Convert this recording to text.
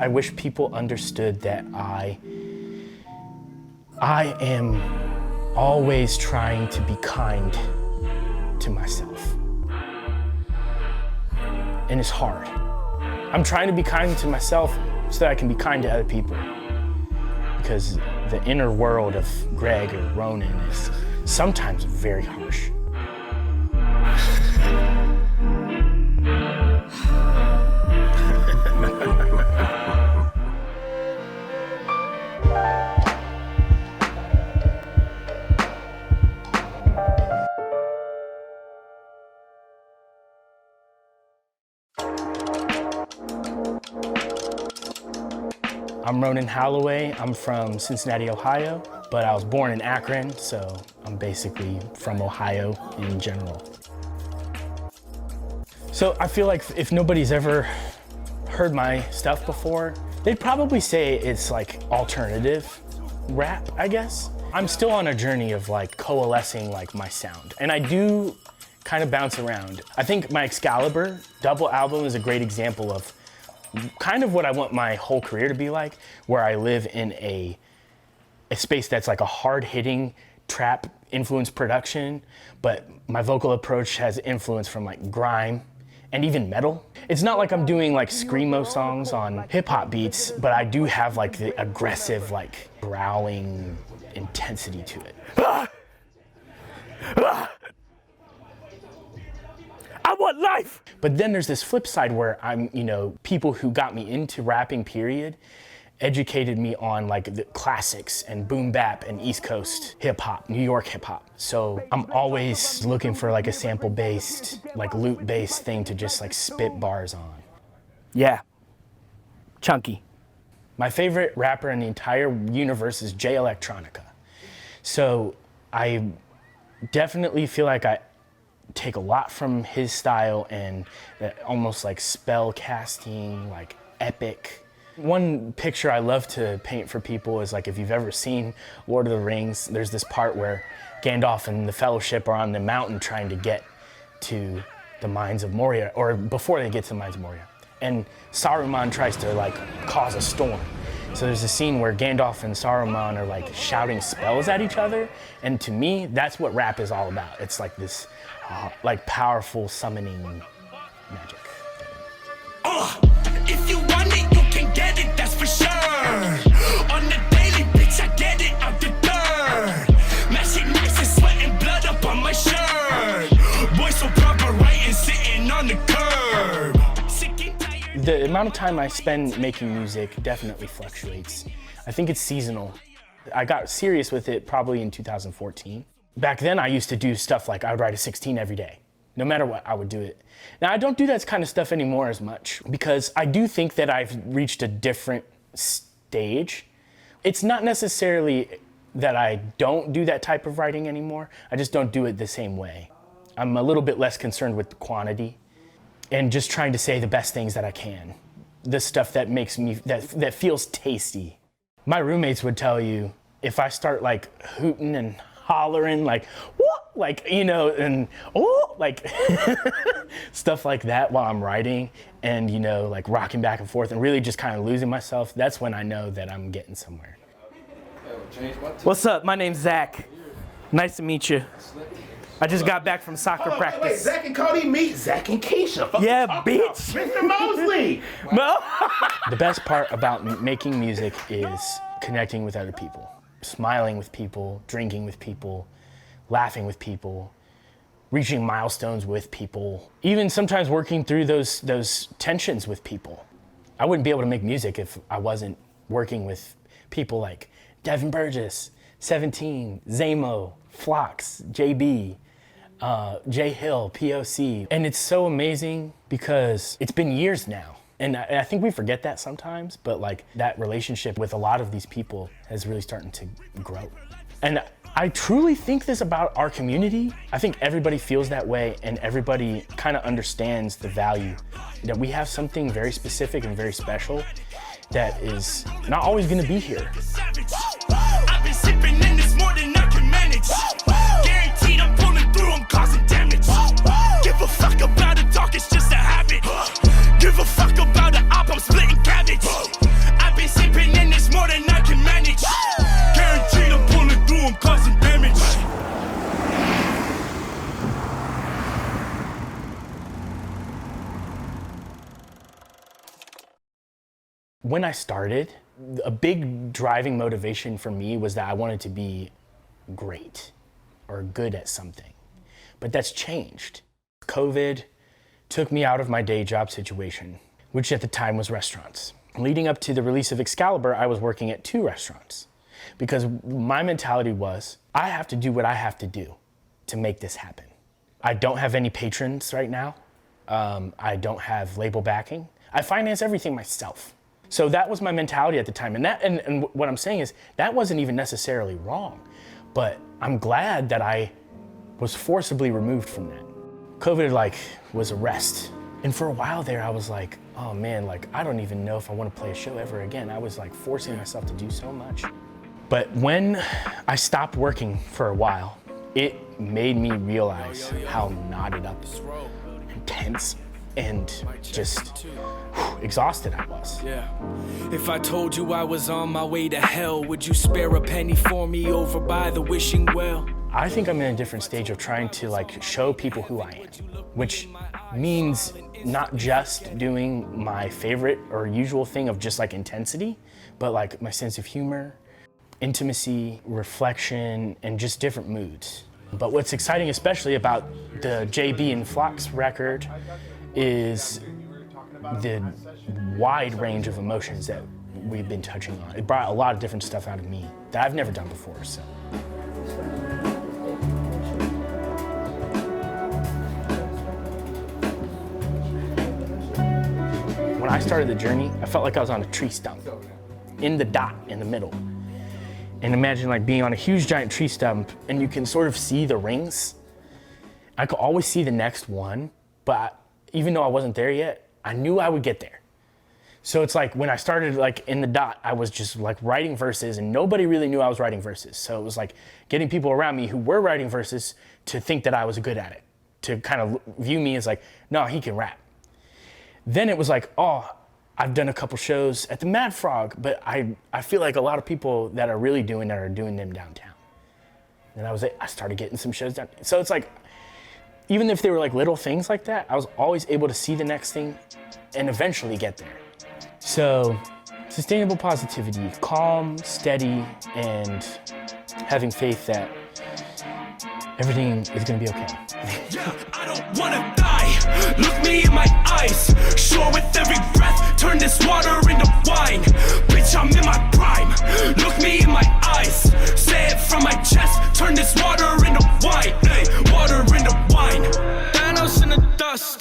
I wish people understood that I am always trying to be kind to myself. And it's hard. I'm trying to be kind to myself so that I can be kind to other people. Because the inner world of Greg or Ronin is sometimes very harsh. I'm Ronin Halloway. I'm from Cincinnati, Ohio, but I was born in Akron, so I'm basically from Ohio in general. So I feel like if nobody's ever heard my stuff before, they'd probably say it's like alternative rap, I guess. I'm still on a journey of like coalescing like my sound, and I do kind of bounce around. I think my Excalibur double album is a great example of kind of what I want my whole career to be like, where I live in a space that's like a hard-hitting trap influence production, but my vocal approach has influence from like grime and even metal. It's not like I'm doing like screamo songs on hip-hop beats, but I do have like the aggressive, like growling intensity to it. I want life! But then there's this flip side where people who got me into rapping, period, educated me on like the classics and boom bap and East Coast hip hop, New York hip hop. So I'm always looking for like a sample-based, like loop-based thing to just like spit bars on. Yeah, chunky. My favorite rapper in the entire universe is Jay Electronica. So I definitely feel like I take a lot from his style and that almost like spell casting, like epic. One picture I love to paint for people is like, if you've ever seen Lord of the Rings, there's this part where Gandalf and the Fellowship are on the mountain trying to get to the Mines of Moria, or before they get to the Mines of Moria. And Saruman tries to like cause a storm. So there's a scene where Gandalf and Saruman are like shouting spells at each other. And to me, that's what rap is all about. It's like this like powerful summoning magic. If you want it, you can get it, that's for sure. On the daily, bitch, I get it out the dirt. Mashing nice and sweating blood up on my shirt. Boy, so proper, writing, sitting on the curb. The amount of time I spend making music definitely fluctuates. I think it's seasonal. I got serious with it probably in 2014. Back then I used to do stuff like I would write a 16 every day. No matter what, I would do it. Now I don't do that kind of stuff anymore as much because I do think that I've reached a different stage. It's not necessarily that I don't do that type of writing anymore. I just don't do it the same way. I'm a little bit less concerned with the quantity and just trying to say the best things that I can. The stuff that makes me, that feels tasty. My roommates would tell you, if I start like hooting and hollering, like, what? Like, and oh, like stuff like that while I'm writing and, like rocking back and forth and really just kind of losing myself, that's when I know that I'm getting somewhere. What's up? My name's Zach. Nice to meet you. I just got back from soccer practice. Wait, Zach and Cody meet Zach and Keisha. Yeah, bitch. Mr. Mosley. No. The best part about making music is connecting with other people, smiling with people, drinking with people, laughing with people, reaching milestones with people, even sometimes working through those tensions with people. I wouldn't be able to make music if I wasn't working with people like Devin Burgess, 17, Zamo, Flox, JB, Jay Hill, POC. And it's so amazing because it's been years now. And I think we forget that sometimes, but like that relationship with a lot of these people is really starting to grow. And I truly think this about our community. I think everybody feels that way and everybody kind of understands the value that we have something very specific and very special that is not always gonna be here. I've been sipping in this more than I can manage. Guaranteed I'm pulling through, I'm causing damage. Give a fuck about a talk, it's just a habit. Give a fuck about an op, I'm splitting cabbage. when I started, a big driving motivation for me was that I wanted to be great or good at something. But that's changed. COVID took me out of my day job situation, which at the time was restaurants. Leading up to the release of Excalibur, I was working at 2 restaurants because my mentality was, I have to do what I have to do to make this happen. I don't have any patrons right now. I don't have label backing. I finance everything myself. So that was my mentality at the time. And what I'm saying is that wasn't even necessarily wrong, but I'm glad that I was forcibly removed from that. COVID was a rest. And for a while there, I was like, oh man, I don't even know if I want to play a show ever again. I was forcing myself to do so much. But when I stopped working for a while, it made me realize how knotted up and tense and just exhausted I was. Yeah. If I told you I was on my way to hell, would you spare a penny for me over by the wishing well? I think I'm in a different stage of trying to show people who I am, which means not just doing my favorite or usual thing of just intensity, but my sense of humor, intimacy, reflection, and just different moods. But what's exciting especially about the JB and Flox record is the wide range of emotions that we've been touching on. It brought a lot of different stuff out of me that I've never done before, so. When I started the journey, I felt like I was on a tree stump, in the dot, in the middle. And imagine being on a huge giant tree stump and you can sort of see the rings. I could always see the next one, but even though I wasn't there yet, I knew I would get there. So it's when I started in the dot, I was just writing verses and nobody really knew I was writing verses. So it was getting people around me who were writing verses to think that I was good at it, to kind of view me as no, he can rap. Then it was oh, I've done a couple shows at the Mad Frog, but I feel a lot of people that are really doing that are doing them downtown. And I started getting some shows down. So it's even if they were little things like that, I was always able to see the next thing and eventually get there. So sustainable positivity, calm, steady, and having faith that everything is gonna be okay. Yeah, I don't wanna die. Look me in my eyes. Sure, with every breath, turn this water into wine. Bitch, I'm in my prime. Look me in my eyes. Say it from my chest. Turn this water into wine. Hey, water into wine. Thanos in the dust.